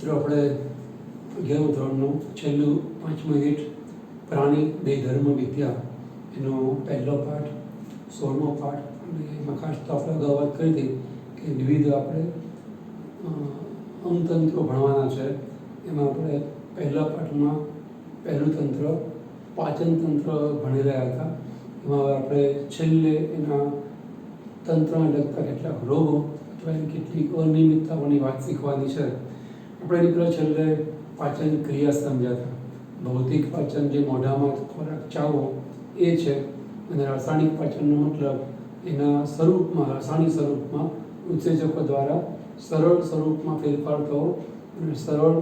મિત્રો આપણે 11મા ધોરણનું છેલ્લું 5મું યુનિટ પ્રાણી દેહ ધર્મ વિદ્યા એનો પહેલો પાઠ 16મો પાઠ અને એમાં ખાસ તો આપણે અગાઉ વાત કરી હતી કે વિવિધ આપણે અંગતંત્રો ભણવાના છે. એમાં આપણે પહેલા પાઠમાં પહેલું તંત્ર પાચન તંત્ર ભણી રહ્યા હતા. એમાં આપણે છેલ્લે એના તંત્રને લગતા કેટલાક રોગો અથવા એની કેટલીક અનિયમિતતાઓની વાત શીખવાની છે. આપણે એની પહેલાં છેલ્લે પાચન ક્રિયા સમજ્યા હતા. ભૌતિક પાચન જે મોઢામાં ખોરાક ચાવવો એ છે, અને રાસાયણિક પાચનનો મતલબ એના સ્વરૂપમાં, રાસાયણિક સ્વરૂપમાં ઉત્સેચકો દ્વારા સરળ સ્વરૂપમાં ફેરફાર થવો અને સરળ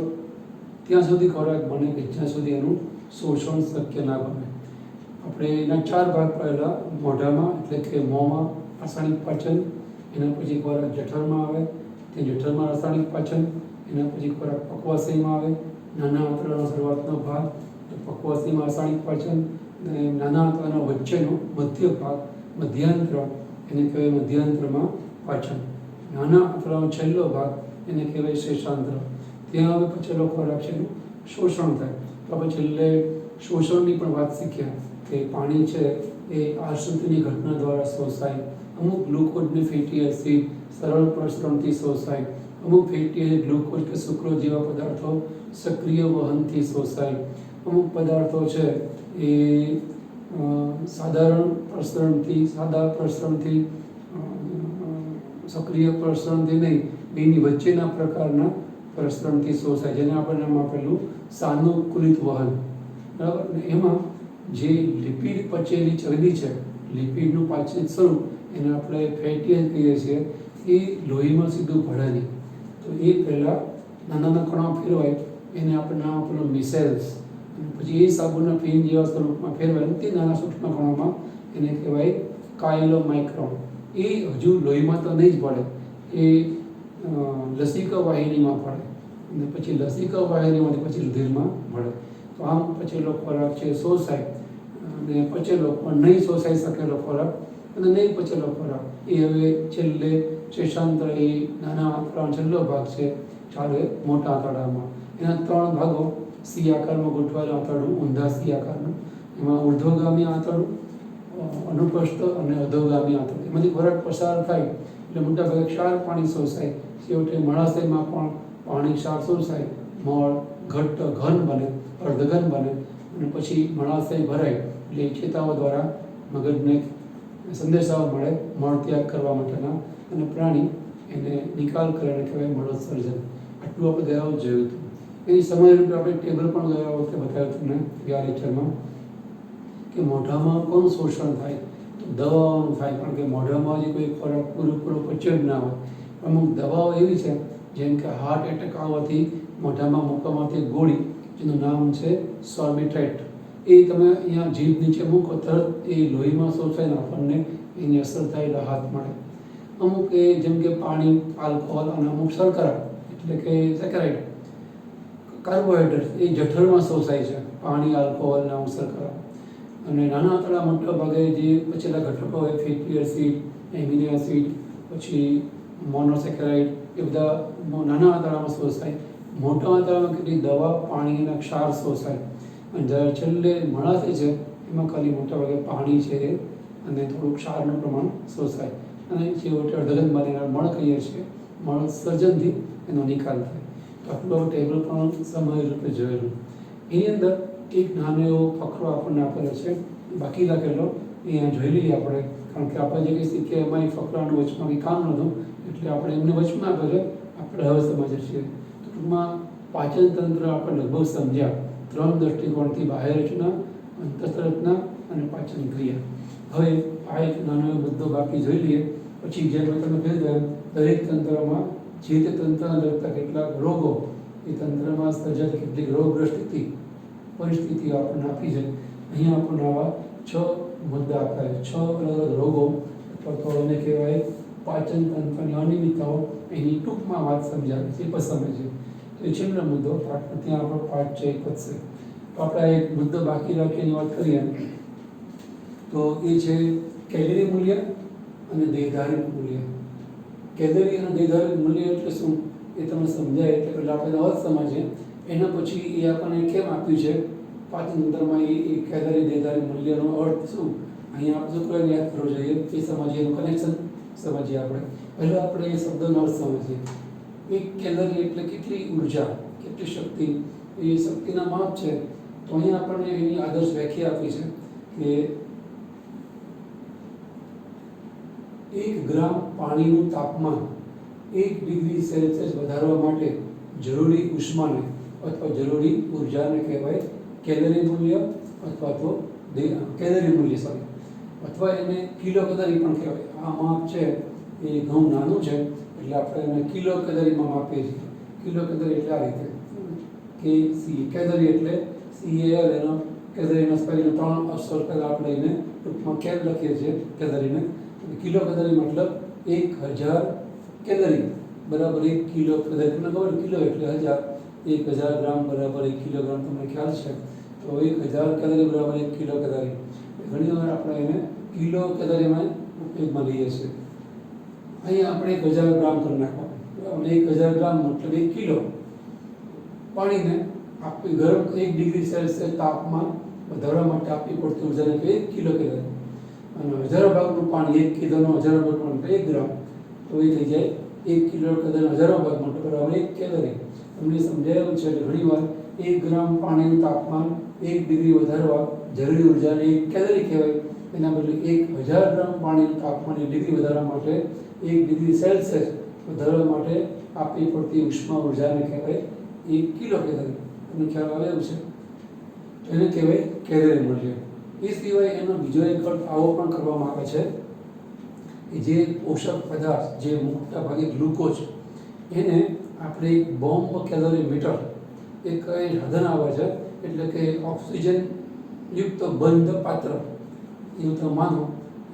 ત્યાં સુધી ખોરાક બને કે જ્યાં સુધી એનું શોષણ શક્ય ના બને. આપણે એના 4 ભાગ પહેલાં મોઢામાં એટલે કે મોંમાં રાસાયણિક પાચન, એના પછી ખોરાક જઠરમાં આવે, તે જઠરમાં રાસાયણિક પાચન, એના પછી ખોરાક પક્વાશયમાં આવે, નાના આંતરડાનો શરૂઆતનો ભાગ તો પક્વાશયમાં રાસાયણિક પાચન, અને નાના આંતરડાનો વચ્ચેનો મધ્ય ભાગ મધ્યાંત્ર એને કહેવાય મધ્યાંત્રમાં પાચન. નાના આંતરડાનો છેલ્લો ભાગ એને કહેવાય શેષાંત્ર. ત્યાં હવે પચેલો ખોરાક છે એનું શોષણ થાય. તો આપણે છેલ્લે શોષણની પણ વાત શીખ્યા કે પાણી છે એ આશ્રિતની ઘટના દ્વારા શોષાય, અમુક ગ્લુકોઝને ફેટી એસિડ સરળ પ્રસરણથી શોષાય, અમુક ફેટી એસિડ ગ્લુકોઝ કે સુક્રોઝ જેવા પદાર્થો સક્રિય વહનથી શોષાય, અમુક પદાર્થો છે એ સાધારણ પ્રસરણથી, સાદા પ્રસરણથી, સક્રિય પ્રસરણથી નહીં, બેની વચ્ચેના પ્રકારના પ્રસરણથી શોષાય, જેને આપણે નામ આપેલું સાનુકૂલિત વહન. બરાબર. ને એમાં જે લિપિડ પચેલી ચરબી છે, લિપિડનું પાચન સ્વરૂપ એને આપણે ફેટી એસિડ કહીએ છીએ, એ લોહીમાં સીધું ભળે નહીં. તો એ પહેલાં નાના કણો ફેરવાય એને આપણે નામ આપેલું મિસેલ્સ, અને પછી એ સાબુના ફીણ જેવા સ્વરૂપમાં ફેરવાય તે નાના સૂક્ષ્મ કણોમાં એને કહેવાય કાયલોમાઇક્રોન. એ હજુ લોહીમાં તો નહીં જ ભળે, એ લસિકા વાહિનીમાં ભળે, અને પછી લસિકા વાહિનીમાંથી પછી રુધિરમાં ભળે. તો આમ પચેલો ખોરાક છે શોષાય, અને પચેલો પણ નહીં શોષાઈ શકેલો ખોરાક અને નહીં પચેલો ખોરાક એ હવે છેલ્લે શેષાંત્ર, એ નાના આંતરડાનો છેલ્લો ભાગ છે, ચાલે મોટા આંતરડામાં. એના 3 ભાગો: સી આકારમાં ગોઠવાયેલું આંતરડું, ઊંધા સી આકારનું, એમાં ઉર્ધ્વગામી આંતરડું, અનુપ્રસ્થ અને અધોગામી આંતરડું. એમાંથી ખોરાક પસાર થાય એટલે મોટાભાગે ક્ષાર પાણી શોષાય, છેવટે મળાશયમાં પણ પાણી ક્ષાર શોષાય, મળ ઘટ્ટ ઘન બને, અર્ધઘન બને, અને પછી મળાશય ભરાય એટલે ચેતાઓ દ્વારા મગજને સંદેશાઓ મળે મળ ત્યાગ કરવા માટેના, અને પ્રાણી એને નિકાલ કરે અને કહેવાય મળોત્સર્જન. આટલું આપણે ગયા વખતે જોયું હતું. એની સમય રૂપે આપણે ટેબલ પણ ગયા વખતે બતાવ્યું તમને ગયા લેક્ચરમાં કે મોઢામાં કોનું શોષણ થાય, તો દવાઓનું થાય, કારણ કે મોઢામાં જે કોઈ ખોરાક પૂરેપૂરો પચ્યો જ ના હોય. અમુક દવાઓ એવી છે જેમ કે હાર્ટ એટેક આવવાથી મોઢામાં મૂકવામાંથી એક ગોળી જેનું નામ છે સોર્બિટ્રેટ, એ તમે અહીંયા જીભ નીચે મૂકો તરત એ લોહીમાં શોષાઈને આપણને એની અસર થાય, રાહત મળે. અમુક એ જેમ કે પાણી, આલ્કોહોલ અને અમુક શર્કરા એટલે કે સેકરાઇડ કાર્બોહાઈડ્રેટ એ જઠરમાં શોષાય છે, પાણી, આલ્કોહોલ અને અમુક શર્કરા. અને નાના આંતરડા મોટા ભાગે જે બચેલા ઘટકો હોય, ફેટી એસિડ, એમિનો એસિડ, પછી મોનોસેકેરાઇડ, એ બધા નાના આંતરડામાં શોષાય. મોટા આંતરડામાં કેટલી દવા, પાણી અને ક્ષાર શોષાય. અને જ્યારે છેલ્લે મળાશય છે એમાં ખાલી મોટા ભાગે પાણી છે અને થોડું ક્ષારનું પ્રમાણ શોષાય, અને છેવટે અર્ધઘન બનેલા મળ કહીએ છીએ, મળ સર્જનથી એનો નિકાલ થાય. તો આટલું ટેબલ પણ સમય રૂપે જોયેલું. એની અંદર એક નાનો એવો ફકરો આપણને આપેલો છે, બાકી રાખેલો, એ અહીંયા જોઈ લઈએ આપણે, કારણ કે આપણે જે કંઈ શીખીએ એમાં એ ફકરાનું વચમાં કંઈ કામ નહોતું, એટલે આપણે એમને વચમાં આપે છે, આપણે હવે સમજીએ છીએ. તો ટૂંકમાં પાચન તંત્ર આપણે લગભગ સમજ્યા 3 દૃષ્ટિકોણથી: બાહ્ય રચના, અંતસ્થ રચના અને પાચન ક્રિયા. હવે આ એક નાનો એવો મુદ્દો બાકી જોઈ લઈએ, પછી જે મેં તમે કહ્યું દરેક તંત્રમાં જે તે તંત્રને લગતા કેટલાક રોગો, એ તંત્રમાં સર્જાતી કેટલીક રોગગ્રસ્ત પરિસ્થિતિઓ આપણને આપી છે. અહીંયા આપણને આવા 6 મુદ્દા આપ્યા છે, 6 અલગ અલગ રોગો અથવા તો એને કહેવાય પાચન તંત્રની અનિયમિતતાઓ, એની ટૂંકમાં વાત સમજાવી છે, એ પણ સમજે. તો એ છેલ્લો મુદ્દો પાઠમાં, ત્યાં આપણો પાઠ છે એ પતશે. તો આપણે એક મુદ્દો બાકી રાખીને વાત કરીએ તો એ છે કેલરી મૂલ્ય અને દેહધારિત મૂલ્ય. કેલરી અને દેહધારિત મૂલ્ય એટલે શું? એ એ તમને સમજાય એટલે પહેલાં આપણે અર્થ સમજીએ, એના પછી એ આપણને કેમ આપ્યું છે પાચનતંત્રમાં એ કેલરી દેદારી મૂલ્યનો અર્થ શું, અહીંયા આપણે શું કરીને યાદ કરવું જોઈએ એ સમજીએ, એનું કનેક્શન સમજીએ. આપણે પહેલાં આપણે એ શબ્દનો અર્થ સમજીએ. એક કેલરી એટલે કેટલી ઉર્જા, કેટલી શક્તિ, એ શક્તિના માપ છે. તો અહીંયા આપણને એની આદર્શ વ્યાખ્યા આપી છે કે 1 ગ્રામ પાણીનું તાપમાન 1 ડિગ્રી સેલ્સિયસ વધારવા માટે જરૂરી ઉષ્માને અથવા જરૂરી ઉર્જાને કહેવાય કેલરી મૂલ્ય, અથવા તો કેલરી મૂલ્ય સોરી, અથવા એને કિલો કેલરી પણ કહેવાય. આ માપ છે એ ઘણું નાનું છે એટલે આપણે એને કિલો કેલરીમાં માપીએ છીએ. કિલો કેલરી એટલે આ રીતે કે સી, કેલરી એટલે CAL, એનો કેલરીનો સ્પેલિંગ 3 અક્ષર પહેલાં આપણે એને ટૂંકમાં કેલ લખીએ છીએ કેલરીને. કિલો કેલરી મતલબ 1000 કેલરી બરાબર 1 કિલો કેલરી. તમને ખબર કિલો એટલે 1000, 1000 ગ્રામ બરાબર 1 કિલોગ્રામ, તમને ખ્યાલ છે. તો 1000 કેલરી બરાબર 1 કિલો કેલરી. ઘણી વાર આપણે એને કિલો કેલરીમાં ઉપયોગમાં લઈએ છીએ. અહીંયા આપણે 1000 ગ્રામ કરી નાખવાનું. 1000 ગ્રામ મતલબ 1 કિલો પાણીને આપી ગરમ 1 ડિગ્રી સેલ્સિયસ તાપમાન વધારવા માટે આપવી પડતી ઉર્જાને 1 કિલો કેલરી. અને 1000 ભાગનું પાણી, 1 કિલોનો 1000 ભાગનું 1 ગ્રામ, તો એ થઈ જાય 1 કિલો કેલરી 1000 ભાગ માટે બરાબર 1 કેલરી. તમને સમજાયું છે કે ઘણીવાર 1 ગ્રામ પાણીનું તાપમાન 1 ડિગ્રી વધારવા જરૂરી ઉર્જાને 1 કેલરી કહેવાય. એના બદલે 1000 ગ્રામ પાણીનું તાપમાન 1 ડિગ્રી વધારવા માટે 1 ડિગ્રી સેલ્સિયસ વધારવા માટે આપવી પડતી ઉષ્મા ઉર્જાને કહેવાય 1 કિલો કેલરી. તમને ખ્યાલ આવ્યો છે? એને કહેવાય કેલરી મૂલ્ય. એ સિવાય એનો બીજો એક અર્થ આવો પણ કરવામાં આવે છે કે જે પોષક પદાર્થ, જે મોટા ભાગે ગ્લુકોઝ, એને આપણે એક બોમ્બ કેલરી મીટર, એક સાધન આવે છે, એટલે કે ઓક્સિજન યુક્ત બંધ પાત્ર, એવું તમે માનો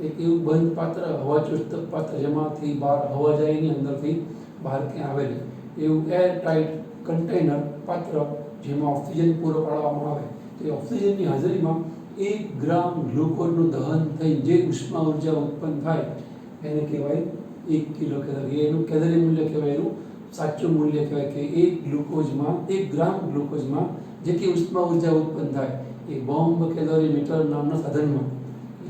એક એવું બંધ પાત્ર, હવાચુસ્ત પાત્ર, જેમાંથી બહાર હવા જાય એની અંદરથી બહાર ક્યાં આવેલી એવું એર ટાઈટ કન્ટેનર પાત્ર, જેમાં ઓક્સિજન પૂરો પાડવામાં આવે. તો એ ઓક્સિજનની હાજરીમાં 1 ગ્રામ ગ્લુકોઝનું દહન થઈ જે ઉષ્મા ઉર્જા ઉત્પન્ન થાય એને કહેવાય 1 કિલો કેલરી. એનું કેલરી મૂલ્ય કહેવાય, એનું સાચું મૂલ્ય કહેવાય કે 1 ગ્રામ ગ્લુકોઝમાં જેટલી ઉષ્મા ઉર્જા ઉત્પન્ન થાય એ બોમ્બ કેલરી મીટર નામના સાધનમાં,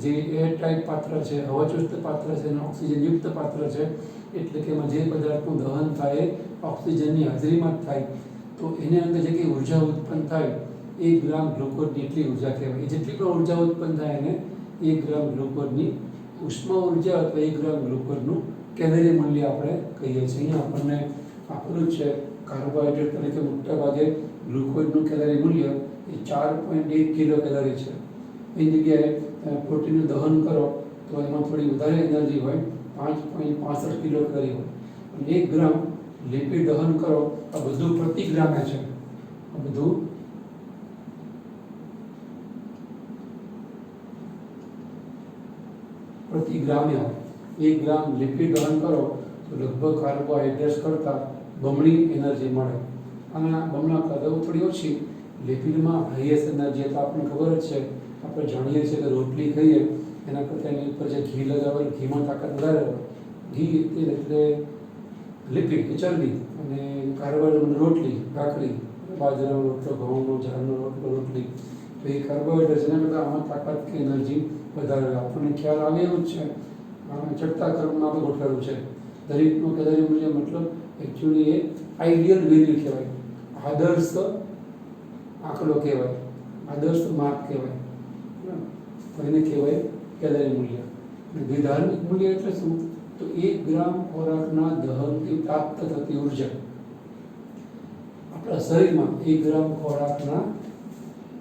જે એરટાઇટ પાત્ર છે, હવાચુસ્ત પાત્ર છે અને ઓક્સિજનયુક્ત પાત્ર છે, એટલે કે એમાં જે પદાર્થનું દહન થાય ઓક્સિજનની હાજરીમાં જ થાય, તો એની અંદર જેટલી ઉર્જા ઉત્પન્ન થાય 1 ગ્રામ ગ્લુકોઝની એટલી ઉર્જા કહેવાય. એ જેટલી પણ ઉર્જા ઉત્પન્ન થાય એને 1 ગ્રામ ગ્લુકોઝની ઉષ્મા ઉર્જા અથવા 1 ગ્રામ ગ્લુકોઝનું કેલરી મૂલ્ય આપણે કહીએ છીએ. અહીંયા આપણને આપેલું છે કાર્બોહાઈડ્રેટ તરીકે મોટા ભાગે ગ્લુકોઝનું કેલરી મૂલ્ય એ 4.1 કિલો કેલરી છે. એ જગ્યાએ પ્રોટીનનું દહન કરો તો એમાં થોડી વધારે એનર્જી હોય, 5.65 કિલો કેલરી હોય. અને 1 ગ્રામ લિપિડ દહન કરો, આ બધું પ્રતિ ગ્રામે છે, આ બધું પ્રતિ ગ્રામે આવે. 1 ગ્રામ લિપિડ દહન કરો તો લગભગ કાર્બોહાઈડ્રેટ્સ કરતાં બમણી એનર્જી મળે. અને બમણા કરતાં થોડી ઓછી. લિપિડમાં હાઈએસ્ટ એનર્જી, તો આપણને ખબર જ છે, આપણે જાણીએ છીએ કે રોટલી ખાઈએ એના કરતાં એની ઉપર જે ઘી લગાવેલ, ઘીમાં તાકાત વધારે હોય. ઘી એટલે લિપિડ કે ચરબી, અને કાર્બોહાઈડ્રેટ રોટલી, ભાખરી, બાજરાનો રોટલો, ઘઉંનો, ઝાડનો રોટલો, રોટલી, તો એ કાર્બોહાઈડ્રેટ એના કરતાં આમાં તાકાત કે એનર્જી વધારે. આપણને ખ્યાલ આવે એવું જ છે, ચડતા ક્રમમાં આપણે ગોઠવેલું છે. દરેકનું કેલરી મૂલ્ય મતલબ એકચ્યુઅલી એ આઈડિયલ વેલ્યુ કહેવાય, આદર્શ આંકડો કહેવાય, આદર્શ માપ કહેવાય, તો એને કહેવાય કેલરી મૂલ્ય. અને દ્વિધાર્મિક મૂલ્ય એટલે શું? તો 1 ગ્રામ ખોરાકના દહનથી પ્રાપ્ત થતી ઉર્જા આપણા શરીરમાં, 1 ગ્રામ ખોરાકના,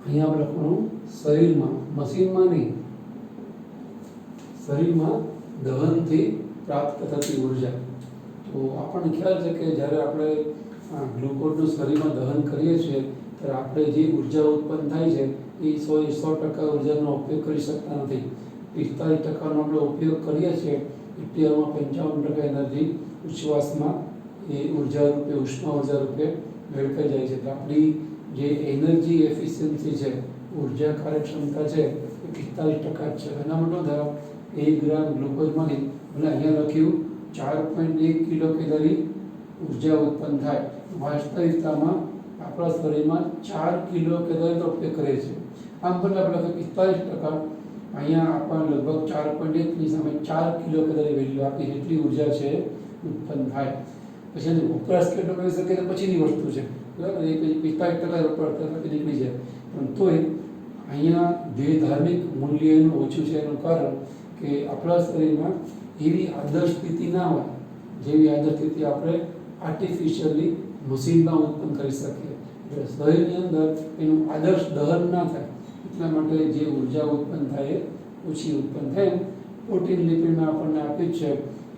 અહીંયા આપણે લખવાનું શરીરમાં, મશીનમાં નહીં, શરીરમાં દહનથી પ્રાપ્ત થતી ઉર્જા. તો આપણને ખ્યાલ છે કે જ્યારે આપણે ગ્લુકોઝનું શરીરમાં દહન કરીએ છીએ ત્યારે આપણે જે ઉર્જા ઉત્પન્ન થાય છે એ 100% ઉર્જાનો ઉપયોગ કરી શકતા નથી. 45% આપણે ઉપયોગ કરીએ છીએ એટલે એમાં 55% એનર્જી ઉચ્છ્વાસમાં એ ઉર્જા રૂપે, ઉષ્મા ઉર્જા રૂપે વેડફાઈ જાય છે. એટલે આપણી જે એનર્જી એફિશિયન્સી છે, ઉર્જા કાર્યક્ષમતા છે, એ 45% છે. એના મતલબ 1 ગ્રામ ગ્લુકોઝમાંથી, એટલે અહીંયા લખ્યું 4.1 કિલો કેલરી ઉર્જા ઉત્પન્ન થાય, વાસ્તવિકતામાં આપણા શરીરમાં 4 કિલો કેલરીનો ઉપયોગ કરે છે. આમ ભલે આપણે 45%, અહીંયા આપણને લગભગ 4.1ની સામે 4 કિલો કેલરી વેલ્યુ આપી એટલી ઉર્જા છે ઉત્પન્ન થાય. પછી એનો વપરાશ કેટલો કરી શકે તો પછીની વસ્તુ છે, બરાબર. એ પછી 45% વપરાશ નીકળી જાય. પણ તોય અહીંયા જે ધાર્મિક મૂલ્ય એનું ઓછું છે એનું કારણ કે આપણા શરીરમાં એવી આદર્શ સ્થિતિ ના હોય જેવી આદર્શ સ્થિતિ આપણે આર્ટિફિશિયલી મશીનમાં ઉત્પન્ન કરી શકીએ. એટલે શરીરની અંદર એનું આદર્શ દહન ના થાય એટલા માટે જે ઉર્જા ઉત્પન્ન થાય એ ઓછી ઉત્પન્ન થાય. પ્રોટીન લિપિડમાં આપણને આપ્યું છે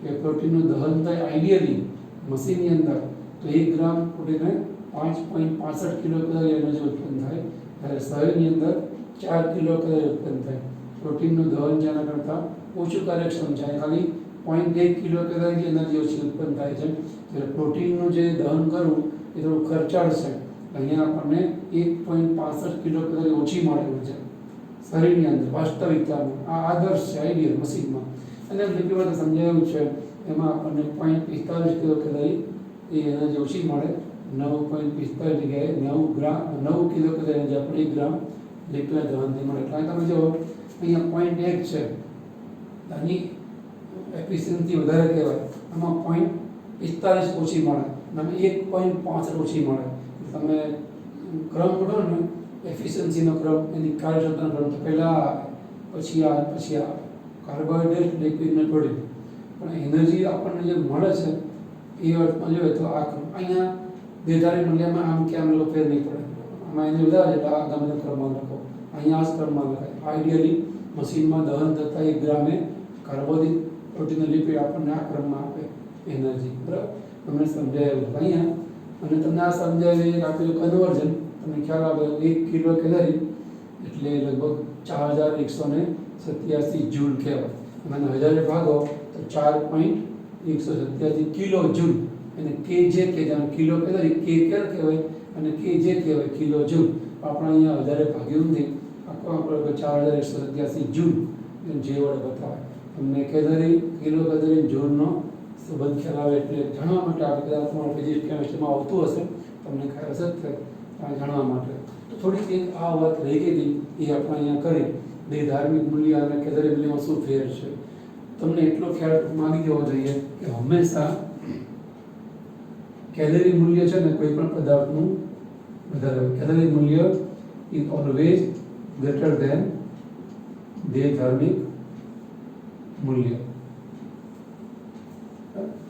કે પ્રોટીનનું દહન થાય આઈડિયલી મશીનની અંદર તો 1 ગ્રામ પ્રોટીને 5.65 કિલો કેલરી એનર્જી ઉત્પન્ન થાય, ત્યારે શરીરની અંદર 4 કિલો કેલરી ઉત્પન્ન થાય. પ્રોટીનનું દહન જેના કરતાં ઓછું કાર્યક્ષમ છે, ખાલી 0.1 કિલો કેલરી એનર્જી ઓછી ઉત્પન્ન થાય છે. જ્યારે પ્રોટીનનું જે દહન કરવું એ થોડું ખર્ચાળ છે. અહીંયા આપણને 1.65 કિલો કેલરી ઓછી મળે છે શરીરની અંદર વાસ્તવિકતામાં. આ આદર્શ છે આઈડિયલ મશીનમાં. અને લિપિડમાં સમજાયું છે એમાં આપણને 0.45 કિલો કેલરી એ એનર્જી ઓછી મળે. 9.45 જગ્યાએ 9 કિલો કેલરી એનર્જી આપણે 1 ગ્રામ લિપિડ દહનથી મળે. એટલે તમે જો અહીંયા 0.1 છે, આની એફિશિયન્સી વધારે કહેવાય. આમાં 0.45 ઓછી મળે, અને 1.65 ઓછી મળે. તમે ક્રમ કરો ને એફિશિયન્સીનો ક્રમ, એની કાર્યક્ષમતાનો ક્રમ, તો પહેલાં પછી આ પછી આ કાર્બોહાઈડ્રેટ, લિપિડ ને પ્રોટીન. પણ એનર્જી આપણને જે મળે છે એ અર્થમાં જોઈએ તો આ ક્રમ. અહીંયા નિર્ધારિત મૂલ્યમાં આમ કે આમ લોકો ફેર નહીં પડે. આમાં એને વધારે એટલે આ ગમે તે ક્રમમાં લખો, અહીંયા આ જ ક્રમમાં લખાય. આઈડિયલી મશીનમાં દહન થતા 1 ગ્રામે કાર્બોહાઈડ્રેટ, પ્રોટીન અને લિપિડ આપણને આ ક્રમમાં આપે એનર્જી, બરાબર. તમને સમજાયું અહીંયા. અને તમને આ સમજાવી આપેલું કન્વર્ઝન તમને ખ્યાલ આવે 1 કિલો કેલરી એટલે લગભગ 4187 જૂલ કહેવાય. અને 1000 ભાગો તો 4.187 કિલો જૂલ. અને કેજે કે જાણે કિલો કેલરી કે કેલ કહેવાય અને કેજે કહેવાય કિલો જૂલ. આપણે અહીંયા 1000 ભાગ્યું નથી, આખો આપણે 4187 જૂલ જે વડે બતાવે. તમને કેલરી, કિલો કેલરી, જૂલનો સંબંધ ખ્યાલ આવે એટલે જાણવા માટે આપણે કદાચ તમારા ફિઝિક્સ કેમિસ્ટ્રીમાં આવતું હશે, તમને ખ્યાલ હશે જાણવા માટે. તો થોડીક એક આ વાત રહી ગઈ હતી એ આપણે અહીંયા કરી. બે ધાર્મિક મૂલ્ય અને કેલરી મૂલ્યમાં શું ફેર છે તમને એટલો ખ્યાલ માગી દેવો જોઈએ કે હંમેશા કેલરી મૂલ્ય છે ને કોઈ પણ પદાર્થનું વધારે હોય. કેલરી મૂલ્ય ઇઝ ઓલવેઝ ગ્રેટર ધેન બે ધાર્મિક મૂલ્ય.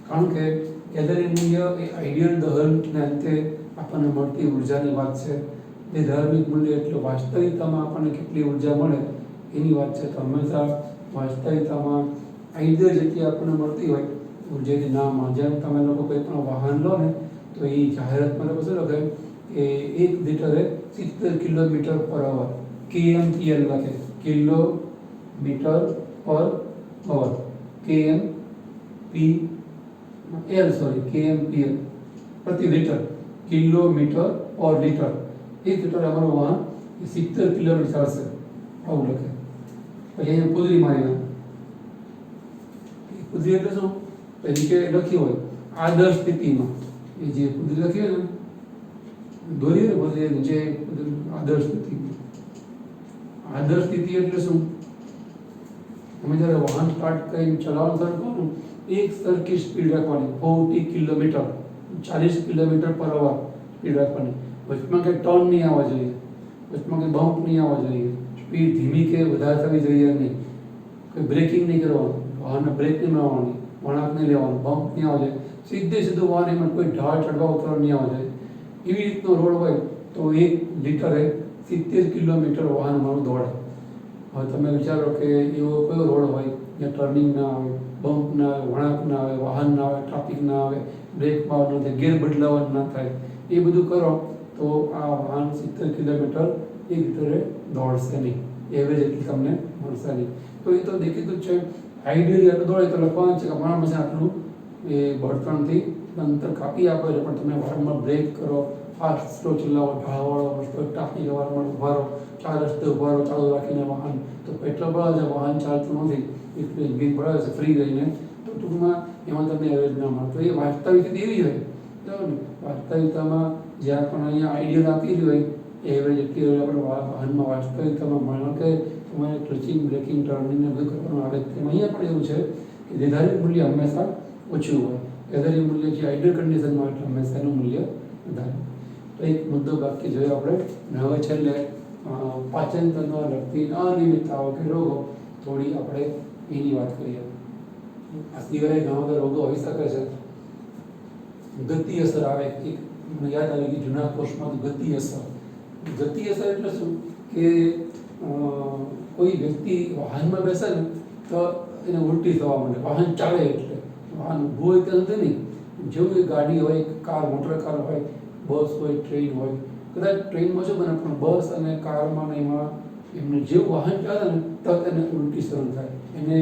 કારણ કે કેલરી મૂલ્ય એ આઈડિયલ દહનને અંતે આપણને મળતી ઉર્જાની વાત છે. એ ધાર્મિક મૂલ્ય એટલે વાસ્તવિકતામાં આપણને કેટલી ઉર્જા મળે એની વાત છે. તો હંમેશા વાસ્તવિકતામાં આઈડિયલ જેટલી આપણને મળતી હોય ઉર્જાથી ના મળે. જેમ તમે લોકો કોઈ પણ વાહન લો ને તો એ જાહેરાતમાં લોકો શું લખે કે 1 લિટરે 70 કિલોમીટર પર અવર, KMPL લખે, કિલોમીટર પર અવર, KMPL પ્રતિ લિટર, કિલોમીટર પર લિટર. 1 લિટર અમારું વાહન 70 કિલોમીટર ચાલશે આવું લખે. પછી અહીંયા કુદરી મારી કુદરી એટલે શું? પછી કે લખ્યું હોય આદર્શ સ્થિતિમાં, એ જે કુદરી લખી હોય ને દોરીએ ને પછી જે આદર્શ સ્થિતિ. આદર્શ સ્થિતિ એટલે શું? તમે જ્યારે વાહન સ્ટાર્ટ કરીને ચલાવવાનું શરૂ કરો એક સરખી સ્પીડ રાખવાની, 40 કિલોમીટર, 40 કિલોમીટર પર અવર સ્પીડ રાખવાની. વચમાં કંઈ ટર્ન નહીં આવવા જોઈએ, વચમાં કંઈ બમ્પ નહીં આવવા જોઈએ, સ્પીડ ધીમી કે વધારે થવી જોઈએ નહીં, કોઈ બ્રેકિંગ નહીં કરવાનું, વાહનને બ્રેક નહીં મારવાની, વળાંક નહીં લેવાનું, બમ્પ નહીં આવવા જોઈએ, સીધું વાહન એમાં કોઈ ઢાળ ચડવા ઉતરવા નહીં આવવા જોઈએ. એવી રીતનો રોડ હોય તો 1 લિટરે 70 કિલોમીટર વાહન મારું દોડે. હવે તમે વિચારો કે એવો કયો રોડ હોય જ્યાં ટર્નિંગ ના આવે, બમ્પ ના આવે, વળાંક ના આવે, વાહન ના આવે, ટ્રાફિક ના આવે, બ્રેક મારવાનું ના થાય, ગેર બદલાવવાનું ના થાય. એ બધું કરો તો આ વાહન 70 કિલોમીટર 1 લિટરે દોડશે નહીં, એવરેજ એટલી તમને મળશે નહીં. તો એ તો દેખીતું જ છે. આઈડિયલી આટલું દોડે તો લખવાનું છે કે અમારા પાસે આટલું એ બળતણથી અંતર કાપી આપે છે, પણ તમે વારંવાર બ્રેક કરો, ફાસ્ટ સ્લો ચલાવો, ઢાળવાળો રસ્તો, ટ્રાફિક વારંવાર ઉભા રહો, 4 રસ્તે ઉભા રહો ચાલુ રાખીને વાહન, તો પેટ્રોલ બળાવે છે, વાહન ચાલતું નથી, એટલે વીજ બળાવે છે ફ્રી રહીને, તો ટૂંકમાં એમાં તમને એવરેજ ના મળે. તો એ વાસ્તવિક એવી હોય બરાબર ને? વાસ્તવિકતામાં જ્યાં પણ અહીંયા આઈડિયલ આપી હોય એવરેજ એટલી હોય આપણે વાહનમાં વાસ્તવિકતામાં માનો કે તમારે ક્લચિંગ બ્રેકિંગ ટર્નિંગ ને બધું કરવાનું આવે તેમ અહીંયા પણ એવું છે કે નિર્ધારિત મૂલ્ય હંમેશા ઓછું હોય. નિર્ધારિત મૂલ્ય જે આઈડિયલ કન્ડિશનમાં એટલે હંમેશા એનું મૂલ્ય વધારે. તો એક મુદ્દો બાકી જોયો આપણે. ને હવે છેલ્લે પાચન તંત્ર લગતી અનિયમિતતાઓ કે રોગો થોડી આપણે એની વાત કરીએ. આ સિવાય ઘણા બધા રોગો હોઈ શકે છે. ગતિ અસર આવે. એક મને યાદ આવી કે જૂના કોર્સમાં ગતિ અસર. ગતિ અસર એટલે શું કે કોઈ વ્યક્તિ વાહનમાં બેસે ને તો એને ઉલટી થવા માંડે. વાહન ચાલે એટલે વાહન ઊભું હોય ત્યાં સુધી નહીં. જેવું એ ગાડી હોય, કાર, મોટર કાર હોય, બસ હોય, ટ્રેન હોય, કદાચ ટ્રેનમાં શું બને પણ બસ અને કારમાં ને એમાં એમને જેવું વાહન ચાલે ને તરત એને ઉલટી શરૂ થાય. એને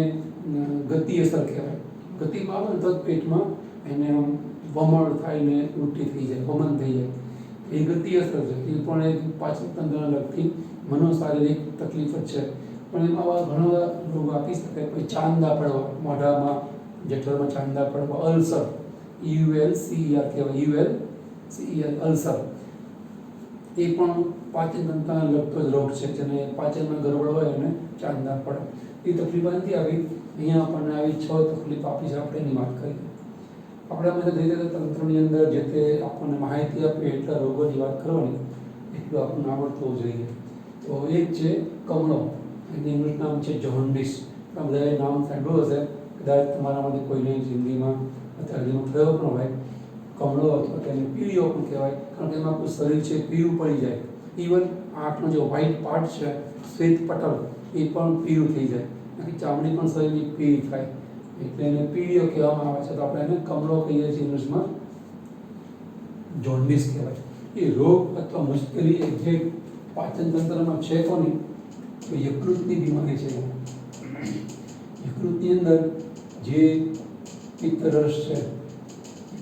ગતિ અસર કહેવાય. ગતિમાં આવે ને તરત પેટમાં એને આમ વમળ થાય ને ઉલટી થઈ જાય, વમન થઈ જાય. એ ગતિ અસર છે. એ પણ એક પાચન તંત્રને લગતી મનોશારીરિક તકલીફ જ છે. પણ એમાં આવા ઘણા બધા રોગ આપી શકાય. પછી ચાંદા પડવા, મોઢામાં જઠરમાં ચાંદા પડવા, અલ્સર, ULCER કહેવાય, ULCER અલ્સર. એ પણ પાચન તંત્રને લગતો જ રોગ છે. જેને પાચનમાં ગરબડ હોય અને ચાંદા પડે. એ તકલીફ નથી આવી. અહીંયા આપણને આવી 6 તકલીફ આપી છે. આપણે એની વાત કરીએ. આપણે અમે ધીરે ધીરે તંત્રની અંદર જે તે આપણને માહિતી આપે એટલા રોગોની વાત કરવાની એટલું આપણને આવડતું જોઈએ. તો એક છે કમળો. એનું ઇંગ્લિશ નામ છે જોન્ડિસ. તમે બધાએ નામ સાંભળ્યું હશે. કદાચ તમારામાંથી કોઈને જિંદગીમાં અત્યારે થયો પણ હોય. કમળો અથવા તેને પીળીઓ પણ કહેવાય. કારણ કે એમાં આપણું શરીર છે પીળું પડી જાય. ઇવન આંખનો જે વ્હાઇટ પાર્ટ છે, શ્વેત પટલ, એ પણ પીળું થઈ જાય. આખી ચામડી પણ શરીરની પીળી થાય. એટલે એને પીળીઓ કહેવામાં આવે છે. તો આપણે એને કમળો કહીએ છીએ. ઇંગ્લિશમાં જોન્ડિસ કહેવાય. એ રોગ અથવા મુશ્કેલી એક્ઝેક્ટ પાચન તંત્રમાં છે કોની? તો યકૃતની બીમારી છે. યકૃતની અંદર જે પિત્તરસ છે,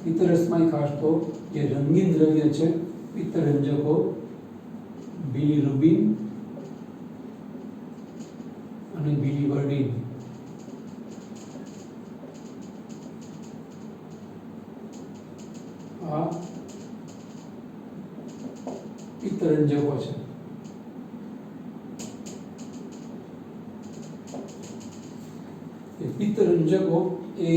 પિત્તરસમાં ખાસ તો જે રંગીન દ્રવ્ય છે, પિત્તરંજકો, બિલિરુબિન અને બિલિવર્ડિન, આ પિત્તરંજકો છે. પિત્તરંજકો એ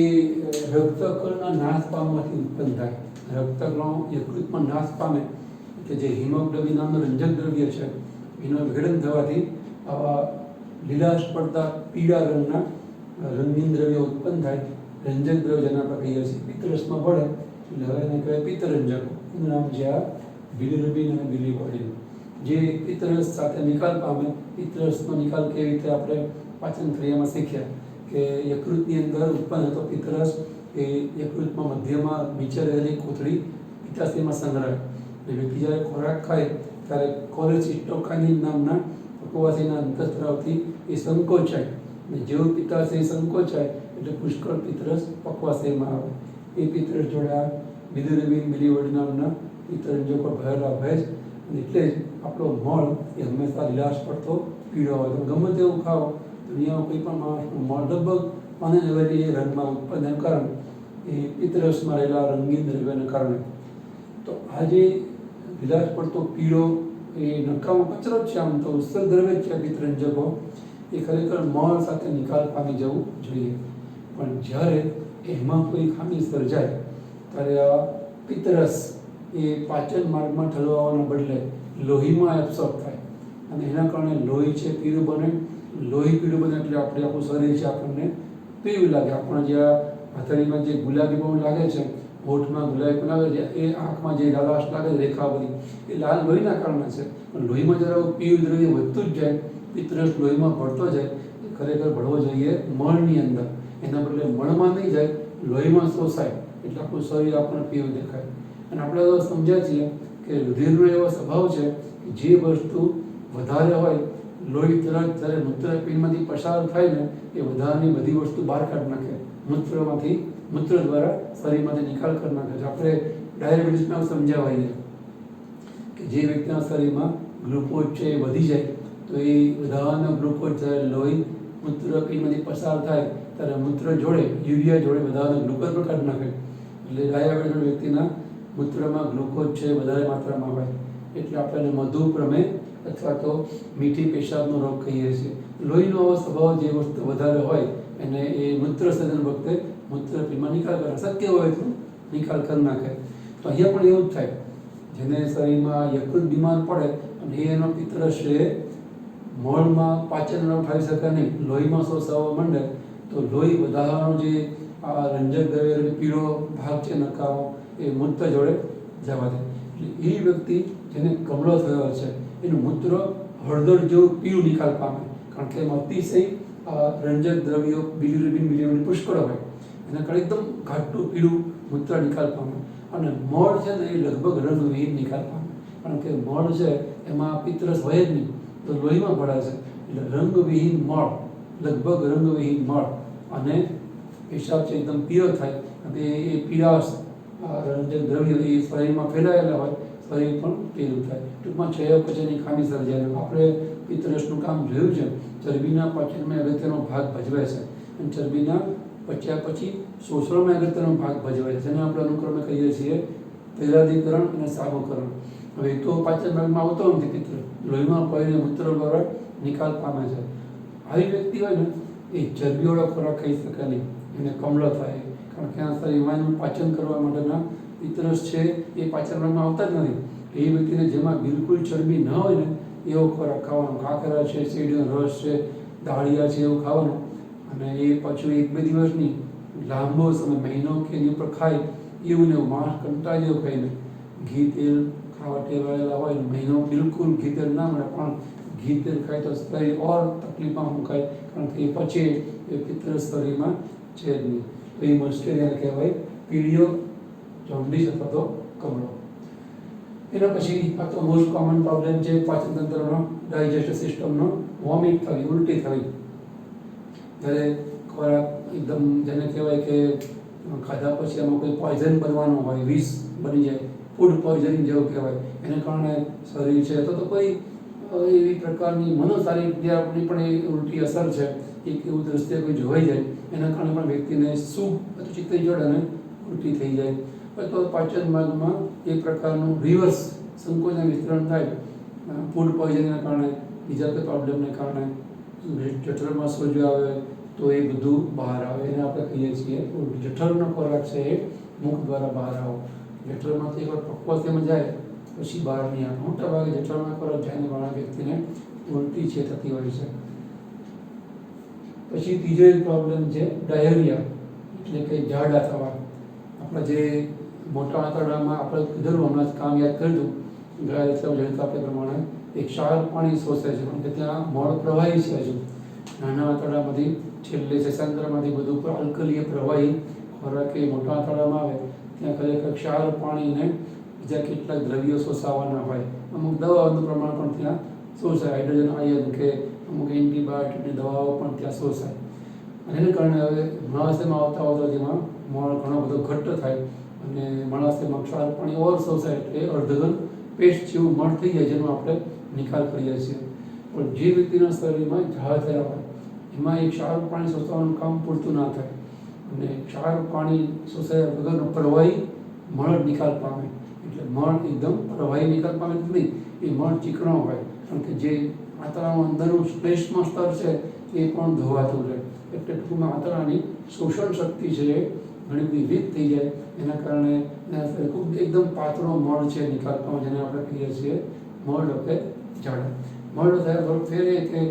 રક્તકણના નાશ પામવાથી ઉત્પન્ન થાય. રક્તકણો યકૃતમાં નાશ પામે કે જે હિમોગ્લોબિન નામનું રંજક દ્રવ્ય છે એનું વિઘટન થવાથી આવા લીલાશ પડતા પીળા રંગના રંગીન દ્રવ્યો ઉત્પન્ન થાય. રંજક દ્રવ્ય જેને આપણે કહીએ છીએ પિત્તરસમાં પડે એટલે હવે એને કહેવાય પિત્તરંજકો. એનું નામ છે આ બિલિરુબિન અને બિલિવર્ડિન. જે પિત્તરસ સાથે નિકાલ પામે. પિત્તરસનો નિકાલ કેવી રીતે આપણે પાચન ક્રિયામાં શીખ્યા કે યકૃતની અંદર ઉત્પન્ન થતો પિત્તરસ એ યકૃતમાં મધ્યમાં નીચે રહેલી કોથળી પિત્તાશયમાં સંગ્રહાય. અને વ્યક્તિ જ્યારે ખોરાક ખાય ત્યારે કોલેસિસ્ટોકાઇનિન નામના ઉપવાસીના અંતઃસ્ત્રાવથી એ સંકોચાય. અને જેવું પિત્તાશય સંકોચાય એટલે પુષ્કળ પિત્તરસ પક્વાશયમાં આવે. એ પિત્તરસ જોડે આ બિલિરુબિન, બિલિવર્ડિન નામના પિત્તરંજકો ભરેલા હોય છે. અને એટલે જ આપણો મળ એ હંમેશા લીલાશ પડતો પીળો હોય. તમે ગમે તેવું ખાઓ દુનિયામાં કોઈ પણ માણસનું મળ લગભગ પાને લેવાથી એ રંગમાં ઉત્પન્નનું કારણ એ પિત્તરસમાં રહેલા રંગીન દ્રવ્યને કારણે. તો આ જે લીલાશ પડતો પીળો એ નકામો કચરો જ છે. આમ તો ઉત્સર્ગ દ્રવ્ય જ છે પિત્તરંજકો. એ ખરેખર મળ સાથે નિકાલ પામી જવું જોઈએ. પણ જ્યારે એમાં કોઈ ખામી સર્જાય ત્યારે આ પિત્તરસ એ પાચન માર્ગમાં ઠલવવાના બદલે લોહીમાં એબ્સોર્બ થાય અને એના કારણે લોહી છે પીળું બને. લોહી પીળું બને એટલે આપણે આપણું શરીર છે આપણને પીળું લાગે. આપણને જે હથેળીમાં જે ગુલાબી પણ લાગે છે, હોઠમાં ગુલાબી પણ લાગે છે, એ આંખમાં જે લાલાશ લાગે છે રેખા બધી, એ લાલ લોહીના કારણે છે. પણ લોહીમાં જરા પીળું દ્રવ્ય વધતું જ જાય, પિત્તરસ લોહીમાં ભળતો જાય. એ ખરેખર ભળવો જોઈએ મળની અંદર. એના બદલે મળમાં નહીં જાય, લોહીમાં શોષાય એટલે આપણું શરીર આપણને પીળું દેખાય. અને આપણે તો સમજ્યા છીએ કે રુધિરનો એવો સ્વભાવ છે કે જે વસ્તુ વધારે હોય લોહી તરત જ્યારે મૂત્રપિંડમાંથી પસાર થાય ને એ વધારાની બધી વસ્તુ બહાર કાઢી નાખે. મૂત્ર દ્વારા શરીરમાંથી નિકાલ કરી નાખે છે. આપણે ડાયાબિટીસમાં સમજાવાઈએ કે જે વ્યક્તિના શરીરમાં ગ્લુકોઝ છે એ વધી જાય તો એ વધારાનો ગ્લુકોઝ જ્યારે લોહી મૂત્રપિંડમાંથી પસાર થાય ત્યારે મૂત્ર જોડે યુરિયા જોડે વધારાનો ગ્લુકોઝ પણ કાઢી નાખે. એટલે ડાયાબિટીસ વ્યક્તિના મૂત્રમાં ગ્લુકોઝ છે વધારે માત્રામાં હોય એટલે આપણે મધુ પ્રમેહ અથવા તો મીઠી પેશાબનો રોગ કહીએ છીએ. લોહીનો આવો સ્વભાવ જે વસ્તુ વધારે હોય એને એ મૂત્ર સર્જન વખતે મૂત્રપિંડમાં નિકાલ કરે, શક્ય હોય તો નિકાલ કરી નાખે. તો અહીંયા પણ એવું જ થાય, જેને શરીરમાં યકૃત બીમાર પડે અને એનો પિત્તરસ છે મળમાં પાચન ન ઉઠાવી શકે નહીં, લોહીમાં શોષાવા માંડે તો લોહી વધારાનો જે આ રંજક દ્રવ્ય પીળો ભાગ છે નકામો એ મૂત્ર જોડે જવા દે. એટલે એ વ્યક્તિ જેને કમળો થયો છે એનું મૂત્ર હળદર જેવું પીળું નિકાલ પામે, કારણ કે એમાં અતિશય રંજક દ્રવ્યો બિલિરુબિન બિલિરુબિન પુષ્કળ હોય, એના કારણે એકદમ ઘાટું પીળું મૂત્ર નિકાલ પામે. અને મળ છે ને એ લગભગ રંગવિહીન નિકાલ પામે, કારણ કે મળ છે એમાં પિત્તરસ હોય જ નહીં તો લોહીમાં ભળાય છે, એટલે રંગવિહીન મળ, લગભગ રંગવિહીન મળ અને પેશાબ છે એકદમ પીળો થાય અને એ પીળાશ રંજક દ્રવ્યો એ શરીરમાં ફેલાયેલા હોય, શરીર પણ પીળું થાય. ટૂંકમાં ચયાપચયની ખામી સર્જાય. આપણે પિત્તરસનું કામ જોયું છે, ચરબીના પાચનમાં અગત્યનો ભાગ ભજવે છે અને ચરબીના પચ્યા પછી શોષણમાં અગત્યનો ભાગ ભજવે છે, જેને આપણે અનુક્રમે કહીએ છીએ તૈલાદીકરણ અને સાબુકરણ. હવે તો પાચન ભાગમાં આવતો નથી પિત્તર, લોહીમાં પડીને મૂત્ર દ્વારા નિકાલ પામે છે. આવી વ્યક્તિ હોય ને એ ચરબીવાળો ખોરાક ખાઈ શકે નહીં, એને કમળો થાય, કારણ કે આ શરીરમાં એનું પાચન કરવા માટેના પિત્તરસ છે એ પાચન ભાગમાં આવતા જ નથી. એ વ્યક્તિને જેમાં બિલકુલ ચરબી ન હોય ને એવો ખોરાક ખાવાનો, કાકરા છે, શેરડીનો રસ છે, દાળિયા છે એવું ખાવાનું. અને એ પાછું 1-2 દિવસની લાંબો સમય મહિનો કે એની ઉપર ખાય એવું ને એવું, માણસ કંટાળી જેવું ખાઈને ઘી તેલ ખાવા ટેવાયેલા હોય ને મહિનો બિલકુલ ઘી તેલ ના મળે, પણ ઘી તેલ ખાય તો શરીર ઓર તકલીફમાં મુકાય, કારણ કે એ પછી એ પિત્તરસ શરીરમાં છે જ નહીં. તો એ મુશ્કેલી કહેવાય પીળીઓ જોન્ડિસ અથવા તો કમળો. એના પછી આ તો મોસ્ટ કોમન પ્રોબ્લેમ છે પાચન તંત્રનો, ડાયજેસ્ટિવ સિસ્ટમનો, વોમિટ થવી, ઉલટી થવી. જ્યારે ખોરાક એકદમ જેને કહેવાય કે ખાધા પછી એમાં કોઈ પોઈઝન બનવાનું હોય, વિષ બની જાય, ફૂડ પોઈઝનિંગ જેવું કહેવાય, એને કારણે શરીર છે તો કોઈ એવી પ્રકારની મનોશારીરિક ક્રિયાની પણ એ ઉલટી અસર છે, એક એવું દ્રશ્ય કોઈ જોવાઈ જાય એના કારણે પણ વ્યક્તિને સૂપ અથવા ચિત્તની જોડે અને ઉલટી થઈ જાય. તો પાચન માર્ગમાં એ પ્રકારનું રિવર્સ સંકોચન વિસ્તરણ થાય ફૂડ પોઈઝનના કારણે, બીજા કોઈ પ્રોબ્લેમને કારણે જઠરમાં સોજો આવે તો એ બધું બહાર આવે, એને આપણે કહીએ છીએ જઠરનો ખોરાક છે એ મુખ દ્વારા બહાર આવો. જઠરમાંથી એકવાર પક્વતામાં જાય પછી બહાર નહીં આવે. મોટા ભાગે જઠરમાં ખોરાક જાય વાળા વ્યક્તિને ઉલટી છે થતી હોય છે. પછી ત્રીજો એક પ્રોબ્લેમ છે ડાયરિયા, એટલે કે ઝાડા થવા. આપણા જે મોટા આંતરડામાં આપણે કીધેલું હમણાં જ કામ યાદ કર્યું ગયા લેક્ચરમાં જણતા આપણે પ્રમાણે એક ક્ષાર પાણી શોષે છે, કારણ કે ત્યાં મળ પ્રવાહી છે. હજુ નાના આંતરડામાંથી છેલ્લે સેન્દ્રમાંથી બધું પર આલ્કલીય પ્રવાહી ખોરાક એ મોટા આંતરડામાં આવે ત્યાં ખરેખર ક્ષાર પાણીને બીજા કેટલાક દ્રવ્યો શોષાવાના હોય. અમુક દવાઓનું પ્રમાણ પણ ત્યાં શોષાય, હાઇડ્રોજન આયન કે અમુક એન્ટીબાયોટિકની દવાઓ પણ ત્યાં શોષાય. અને એને કારણે હવે મળાશયમાં આવતા જેમાં મળ ઘણો બધો ઘટ્ટ થાય અને મળાશયમાં ક્ષાર પાણી ઓર શોષાય એટલે અર્ધઘન પેસ્ટ જેવું મળ થઈ જાય, જેનો આપણે નિકાલ કરીએ છીએ. પણ જે વ્યક્તિના શરીરમાં ઝાડા થયા હોય એમાં એક ક્ષાર પાણી શોષવાનું કામ પૂરતું ના થાય અને ક્ષાર પાણી શોષાયા વગરનો પ્રવાહી મળ નિકાલ પામે. એટલે મળ એકદમ પ્રવાહી નિકાલ પામે નહીં, એ મળ ચીકણો હોય, કારણ કે જે આંતરડાનું અંદરનું શ્લેષ્મા સ્તર છે એ પણ ધોવાતું રહે. એટલે ટૂંકમાં આંતરડાની શોષણ શક્તિ છે એ ઘણી બધી વીક થઈ જાય. એના કારણે ખૂબ એકદમ પાતળો મળ છે નિકાલ પામે, જેને આપણે કહીએ છીએ મળ કે ઝાડા. મળ થયા ફેરે કે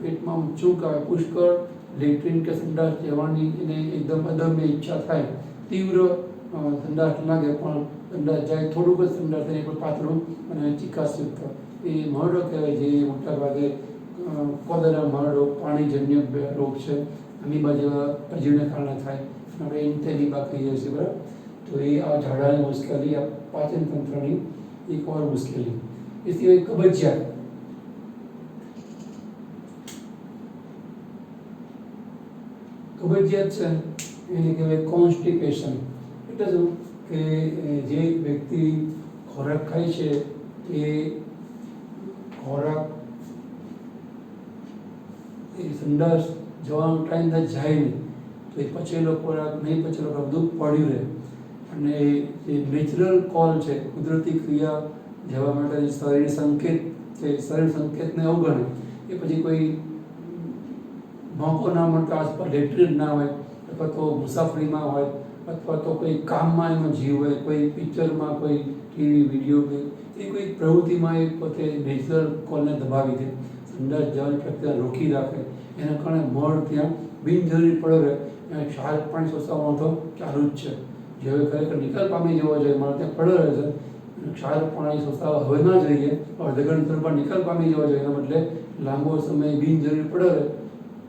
પેટમાં ચૂક આવે, પુષ્કળ લેટ્રિન કે સંડાસ જવાની એને એકદમ અદમ્ય ઈચ્છા થાય, તીવ્ર સંડાસ લાગે પણ સંડાસ જાય, થોડુંક જ સંડાસ થાય પણ પાતળું અને ચિકાસયુક્ત એ મળ કહેવાય. જે મોટા ભાગે કોલેરા મળ રોગ, પાણીજન્ય રોગ છે, અમીબા જેવા અજીવને કારણે થાય, આપણે ઇન્ટેલિબા કહીએ છીએ, બરાબર. તો એ આ ઝાડાની મુશ્કેલી, આ પાચન તંત્રની એક ઓર મુશ્કેલી. એ સિવાય કબજિયાત. કબજિયાત છે એને કહેવાય કોન્સ્ટિપેશન. એટલે શું કે જે વ્યક્તિ ખોરાક ખાય છે એ ખોરાક એ સંડાસ જવાનો ટાઈમ થાય જાય નહીં તો એ પચેલો ખોરાક નહીં પચેલો ખોરાક બધું પડ્યું રહે અને એ નેચરલ કોલ છે, કુદરતી ક્રિયા જવા માટે જે શરીર સંકેત છે, શરીર સંકેતને અવગણે એ પછી કોઈ મોકો ના મળતો આસપાસ લેટરીન ના હોય અથવા તો મુસાફરીમાં હોય અથવા તો કોઈ કામમાં એનો જીવ હોય, કોઈ પિક્ચરમાં, કોઈ ટીવી વિડીયો એ કોઈ પ્રવૃત્તિમાં એ પોતે નેચરલ કોલને દબાવી દે, સંડાસ જવાની પ્રક્રિયા રોકી રાખે, એના કારણે મળ ત્યાં બિનજરૂરી પડ્યો રહે અને ક્ષાર પાણી શોષાવાનો તો ચાલુ જ છે. જે ખરેખર નિકાલ પામી જવો જોઈએ મળ ત્યાં પડ્યો રહે છે, ક્ષાર પાણી શોષાવા હવે ના જોઈએ, અર્ધઘંટમાં નિકાલ પામી જવો જોઈએ, એના બદલે લાંબો સમય બિનજરૂરી પડ્યો રહે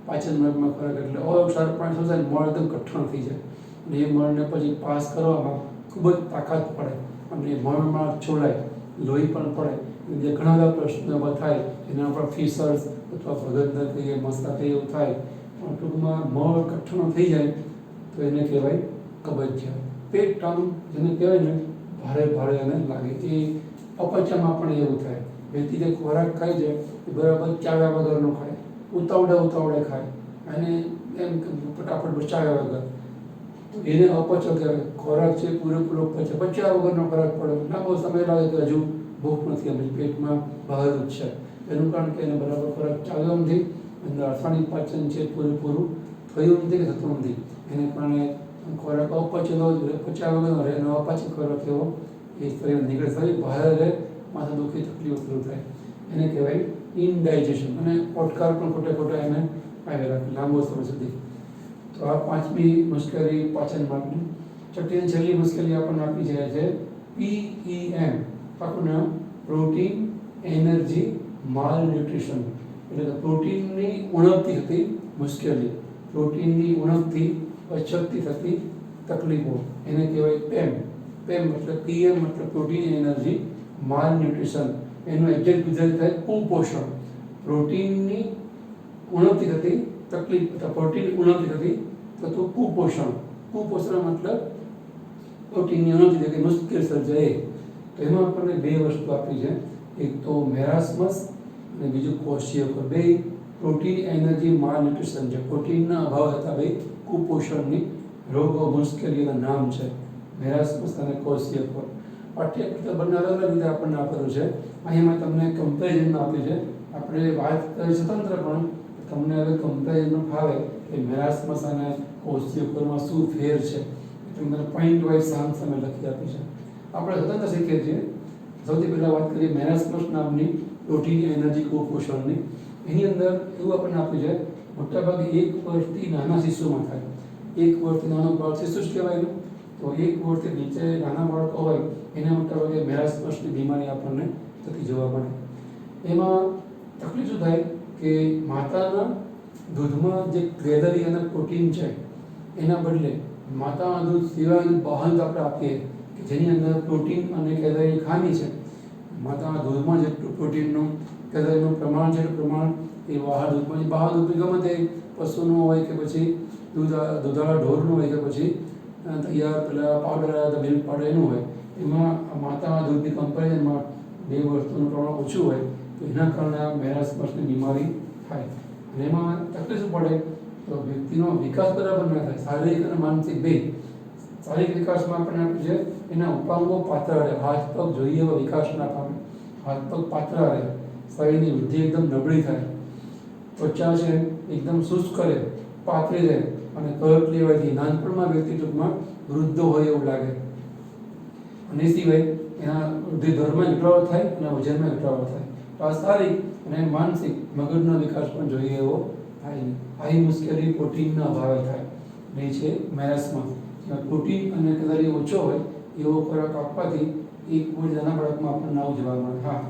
પાચન માર્ગમાં ખોરાક એટલે ક્ષાર પાણી શોષાય મળ એકદમ કઠણ થઈ જાય અને એ મળને પછી પાસ કરવામાં ખૂબ જ તાકાત પડે અને એ મળમાં છોડાય, લોહી પણ પડે, જે ઘણા બધા પ્રશ્નો એવા થાય જેના પર ફિશર્સ અથવા ભગતદર કહીએ, મસ્તા કહીએ એવું થાય. પણ ટૂંકમાં મળ કઠણ થઈ જાય તો એને કહેવાય કબજિયાત. પેટ ટાણું જેને કહેવાય ને ભારે ભારે એને લાગે, એ અપચામાં પણ એવું થાય. વ્યક્તિ જે ખોરાક ખાય છે એ બરાબર ચાવ્યા વગરનો ખાય, ઉતાવળે ખાય અને એમ ફટાફટ ચાવ્યા વગર, એને અપચો કહેવાય. ખોરાક છે પૂરેપૂરો પચ્યા વગરનો ખોરાક પડે, લાંબો સમય લાગે કે હજુ ભૂખ નથી, અમે પેટમાં બહાર જ છે. એનું કારણ કે એને બરાબર ખોરાક ચાલ્યો નથી, અંદર રાસાયણિક પાચન છે પૂરેપૂરું થયું નથી કે થતું નથી, એને કારણે ખોરાક અપચેલો પચ્યા વગરનો રહે અને અપાચિત ખોરાક એવો એ શરીર નીકળે, શરીર બહાર રહે, માથા દુખી તકલીફ શરૂ થાય, એને કહેવાય ઇનડાઇજેશન. અને ઓટકાર પણ ખોટા એને આવી રાખે લાંબો સમય સુધી. તો આ પાંચમી મુશ્કેલી પાચન માર્ગની. છઠ્ઠી અને છેલ્લી મુશ્કેલી આપણને આપી જાય છે PEM, આખું નામ પ્રોટીન એનર્જી માલ ન્યુટ્રિશન, એટલે કે પ્રોટીનની ઉણપથી થતી મુશ્કેલી, પ્રોટીનની ઉણપથી અછતથી થતી તકલીફો, એને કહેવાય PEM. PEM મતલબ PM મતલબ પ્રોટીન એનર્જી માલ ન્યુટ્રિશન, એનું એક્ઝેક્ટ ગુજરાતી થાય કુપોષણ. પ્રોટીનની ઉણપથી થતી તકલીફ અથવા પ્રોટીન ઉણપથી થતું કુપોષણ. કુપોષણ મતલબ પ્રોટીનની ઉણપથી થતી મુશ્કેલ સર્જાય. તો એમાં આપણને બે વસ્તુ આપી છે, એક તો મેરાસ્મસ અને બીજું કોશિયકોર. બે પ્રોટીન એનર્જી માલ ન્યુટ્રિશન છે, પ્રોટીનના અભાવ થતા બે કુપોષણની રોગો મુશ્કેલીઓના નામ છે, મેરાસ્મસ અને કોશિયકોર. પાઠ્યપુસ્તક બંને અલગ અલગ રીતે આપણને આપેલું છે. અહીંયા તમને કમ્પેરિઝન આપ્યું છે. આપણે વાત કરી સ્વતંત્ર પણ તમને હવે કમ્પેરિઝન ફાવે કે મેરાસ્મસ અને કોશિયકોરમાં શું ફેર છે, તમને પોઈન્ટ વાઇઝ સામે લખી આપી છે. આપણે સ્વતંત્ર શીખીએ છીએ. સૌથી પહેલાં વાત કરીએ મેરાસ્મસ નામની પ્રોટીન એનર્જી કુપોષણની. એની અંદર એવું આપણને આપ્યું છે, મોટાભાગે 1 વર્ષથી નાના શિશુમાં થાય. 1 વર્ષથી નાનો બાળક શિશુ જ કહેવાય ને, તો 1 વર્ષથી નીચે નાના બાળકો હોય એના મોટાભાગે મેરાસ્મસની બીમારી આપણને થતી જોવા મળે. એમાં તકલીફ શું થાય કે માતાના દૂધમાં જે કેલરી અને પ્રોટીન છે એના બદલે માતાના દૂધ સિવાયનું બહાર આપણે આપીએ કે જેની અંદર પ્રોટીન અને કેલરીની ખામી છે. માતાના દૂધમાં જેટલું પ્રોટીનનું કેલરીનું પ્રમાણ છે પ્રમાણ એ બહાર દૂધમાં, બહાર દૂધ ગમે તે પશુનું હોય કે પછી દૂધાળા ઢોરનું હોય કે પછી તૈયાર પેલા પાવડર આવ્યા મિલ્ક પાવડર એનું હોય, એમાં માતાના દૂધની કમ્પેરિઝનમાં બે વસ્તુનું પ્રમાણ ઓછું હોય તો એના કારણે આ મેરાસ્મસની બીમારી થાય. અને એમાં તકલીફ શું પડે તો વ્યક્તિનો વિકાસ બરાબર ના થાય, શારીરિક અને માનસિક બે. શારીરિક વિકાસમાં આપણને આપે છે એના ઉપાંગો પાતળા રહે, હાથ પગ જોઈએ એવો વિકાસ ના પામે, હાથ પગ પાતળા રહે, શરીરની વૃદ્ધિ એકદમ નબળી થાય, ત્વચા છે એકદમ શુષ્ક રહે, પાતળી રહે અને કરક લેવાથી નાનપણમાં વ્યક્તિ ટૂંકમાં વૃદ્ધ હોય એવું લાગે. અને એ સિવાય એના વૃદ્ધિ દરમાં ઘટાડો થાય અને વજનમાં ઘટાડો થાય. તો આ શારીરિક અને માનસિક મગજનો વિકાસ પણ જોઈએ એવો થાય નહીં. આવી મુશ્કેલી પ્રોટીનના અભાવે થાય. એ છે મેરાસ્મસ. પ્રોટીન અને કેલરી ઓછો હોય એવો ખોરાક આપવાથી 1 વર્ષ નાના બાળકમાં આપણને આવું જોવા મળે. હા,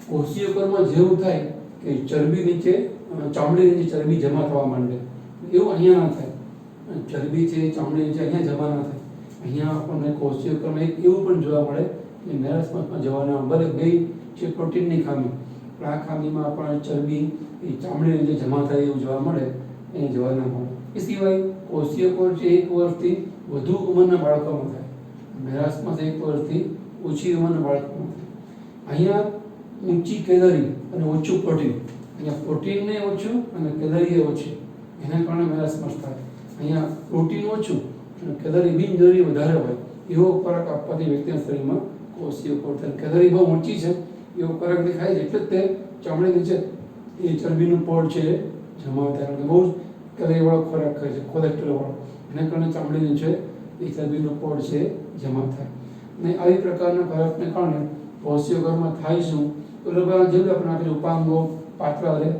કોશિયકોરમાં જેવું થાય કે ચરબી નીચે, ચામડી નીચે ચરબી જમા થવા માંડે, એવું અહીંયા ના થાય. ચરબી છે ચામડી નીચે અહીંયા જમા ના થાય. અહીંયા આપણને કોશિયકોરમાં એક એવું પણ જોવા મળે કે મેરાસ્મસમાં જવાના ભલે બે છે પ્રોટીનની ખામી, પણ આ ખામીમાં આપણને ચરબી એ ચામડી નીચે જમા થાય એવું જોવા મળે, એ જોવા ના મળે. એ સિવાય કોશિયકોર છે 1 વર્ષથી વધુ ઉંમરના બાળકોમાં થાય, મેરાસ્મસ 1 વર્ષથી ઓછી ઉંમરના બાળકોમાં થાય. અહીંયા ઊંચી કેલરી અને ઓછું પ્રોટીન, અહીંયા પ્રોટીનને ઓછું અને કેલરી ઓછી, એના કારણે મેરાસ્મસ થાય. અહીંયા પ્રોટીન ઓછું અને કેલરી બિનજરૂરી વધારે હોય એવો ખોરાક આપવાથી વ્યક્તિના શરીરમાં કોષીય કોઠાર કેલરી બહુ ઊંચી છે એવો ખોરાક દેખાય છે એટલે જ તે ચામડી નીચે એ ચરબીનું પડ છે જમા થાય કારણ કે બહુ જ કેલરીવાળો ખોરાક ખાય છે કોલેસ્ટ્રોલવાળો એના કારણે ચામડી નીચે એ ચરબીનું પડ છે જમા થાય અને આવી પ્રકારના ખોરાકને કારણે કોષીયકોષમાં થાય શું તો લગભગ જેવું આપણે આપેલું ઉપાંગો પાતળા રહે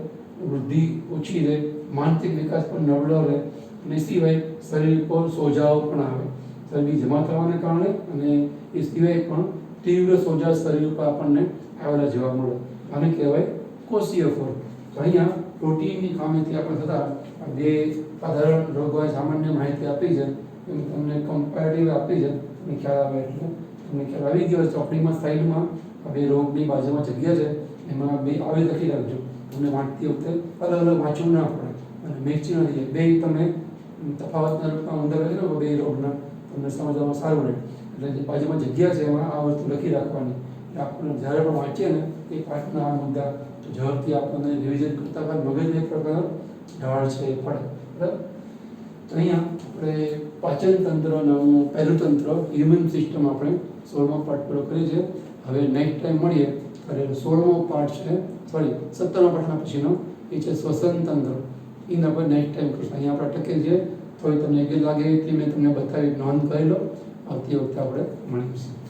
વૃદ્ધિ ઓછી રહે માનસિક વિકાસ પણ નબળો રહે અને સિવાય શરીર પર સોજાઓ પણ આવે ચરબી જમા થવાને કારણે અને એ સિવાય પણ તીવ્ર સોજા શરીર ઉપર આપણને આવેલા જોવા મળે આને કહેવાય કોષીય ફળ તો અહીંયા પ્રોટીનની ખામીથી આપણે થતા બે સાધારણ રોગોની સામાન્ય માહિતી આપી છે એમ તમને કમ્પેરેટિવ આપી છે તમને ખ્યાલ આવે એટલે તમને ખ્યાલ આવી ગયો ચોપડીમાં સાઈડમાં આ બે રોગની બાજુમાં જગ્યા છે એમાં બે આવી લખી રાખજો તમને વાંચતી વખતે અલગ અલગ વાંચવું ના પડે અને મેચી ના થઈ જાય બે તમે તફાવતના રૂપમાં અંદર લખી લો બે રોગના તમને સમજવામાં સારું રહે એટલે જે બાજુમાં જગ્યા છે એમાં આ વસ્તુ લખી રાખવાની આપણને જ્યારે પણ વાંચીએ ને એ પાઠના આ મુદ્દા ઝડપથી આપણને રિવિઝન કરતા બાદ મગજને એક પ્રકારનો ઢાળ છે એ પડે બરાબર તો અહીંયા આપણે પાચન તંત્ર નામનું પહેલું તંત્ર હ્યુમન સિસ્ટમ આપણે 16મો પાઠ પૂરો કરીએ છીએ હવે નેક્સ્ટ ટાઈમ મળીએ ત્યારે 16મો પાઠ છે 17મા પાઠના પછીનો એ છે શ્વસન તંત્ર એના પર નેક્સ્ટ ટાઈમ કરશું અહીંયા આપણે અટકીએ છીએ થોડી તમને યોગ્ય લાગે એટલી મેં તમને બતાવી નોંધ કરી લો આવતી વખતે આપણે મળીશું